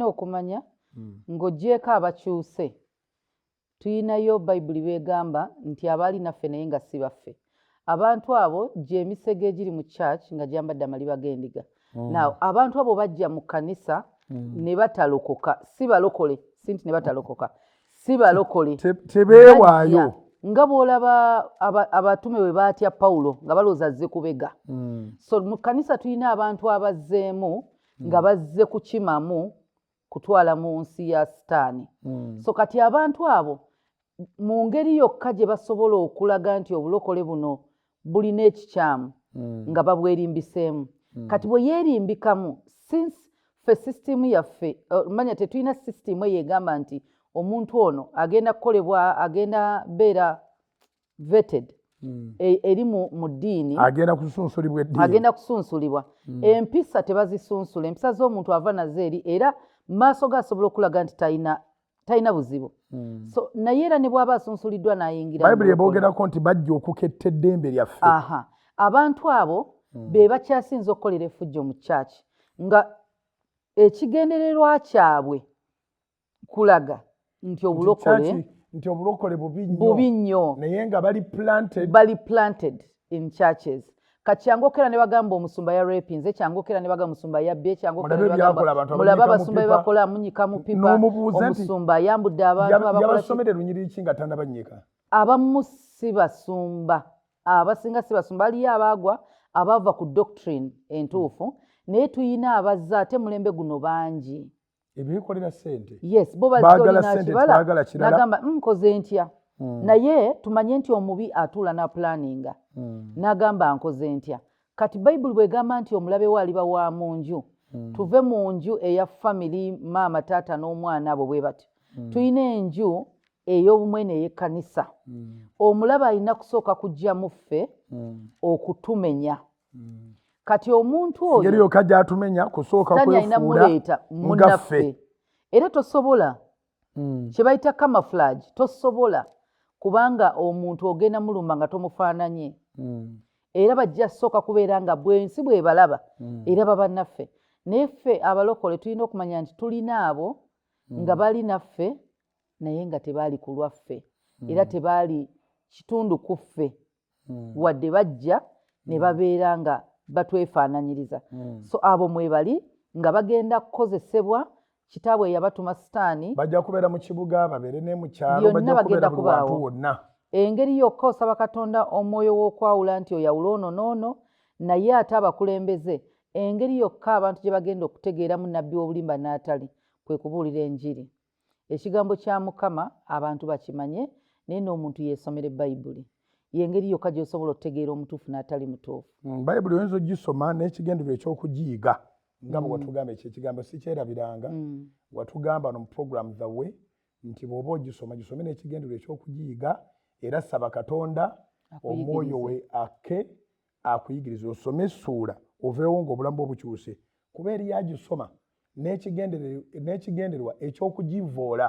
Okumanya ng'ogyeko abakyuse tuyinayo bayibuli begamba nti abaali naffe naye nga si baffe. Abantu abo gy'emisege egiri mu church nga gyambadde amaliba g'endiga. Now abantu abo bajja mu kanisa ne batalokoka, si balokole, si nti ne batalokoka, si balokole, tebeewaayo nga bw'olaba abatume bwe baatya Pawulo nga balowooza azze kubega. So mu kanisa tulina abantu abazzeemu nga bazze kukimamu kutwala mu nsi ya Sitaani. So kati abantu abo mu ngeri yokka gye basobola okulaga nti obulokole buno bulina ekikyamu nga babwerimbiseemu. Kati bwe yeerimbikamu since ffe sisitimu yaffe manya tetulina sisitimu eyo egamba nti omuntu ono agenda kukolebwa agenda beera vetted eri mu ddiini agenda kusunsulibwa. Empisa tebazisunsula, empisa z'omuntu ava nazo eri era maaso gasobola okulaga nti talina buzibu. So naye era ne bw'aba asunsuliddwa n'ayingira Bayibuli eboogerako nti bajja okuketta eddembe lyaffe. Abantu abo be bakyasinza okukolera effujjo mu church nga ekigendererwa kyabwe kulaga nti obulokole bubi nnyo naye nga bali planted in churches. Kati kyangokera ne bagamba omusumba ya rapinze, kyangokera ne bagamba omusumba ya bye, kyangokera ne bagamba mulaba abasumba be bakola munyika mu pipa, omusumba yambudde abantu abakola yabasomere lunyiriri ki nga tannabanyika. Abamu si basumba, abasinga si basumba, aliyo abaagwa abava ku doctrine entuufu, naye tuyina abazza ate mulembe guno bangi. Ebikolera ssente. Yes, bo bazolina kibala nagamba nkoze ntya. Naye tumanye nti omubi atuula na planinga. Nagamba nkoze ntya. Kati Bayibuli bwegamba nti omulabe we aliba wa mu nju. Tuve mu nju eya family, maama, taata n'omwana abo bwe bati. Tuyina enju ey'obumwene ey'ekkanisa. Omulabe alina kusooka kujja mu ffe okutumenya. Kati omuntu oyo ngeri yokka gy'atumenya kusooka kwefuula munnaffe. Era tosobola kye bayita camouflage, tosobola kubanga omuntu ogenda mulumba nga tomufaananye. Era bajja sooka kubeera nga bwensi bwe balaba era baba naffe. Naye ffe abalokole tulina okumanya nti tulina abo nga bali naffe naye nga tebaali ku lwaffe era tebaali kitundu ku ffe wadde bajja ne babeera nga batwefaananyiriza. So abo mwebali nga bagenda kukozesebwa kitaabwe yabatuma Sitaani bajja kubeera mu kibuga babeere ne mu kyalo bajja kubeera buli wantu wonna. Engeri yokka osaba Katonda omwoyo w'okwawula nti oyawula ono n'ono, naye ate abakulembeze engeri yokka abantu gye bagenda okutegeeramu nnabbi w'obulimba n'atali kwe kubuulira enjiri. Ekigambo kya Mukama abantu bakimanye naye n'omuntu yeesomera Bayibuli. Yengeri yokka gy'osobola okutegeera omutuufu n'atali mutuufu. Bayibuli oyinza ogisoma n'ekigendererwa eky'okugiyiga nga bwe watugamba ekyo ekigambo si kyerabiranga. Watugamba no mu program The Way nti bw'oba ogisoma gisome n'ekigendererwa eky'okugiyiga era saba Katonda omwoyo we akuyigiriza osome essuula oveewo ng'obulamu bwo bukyuse kuba eri yagisoma n'ekigendererwa eky'okugivoola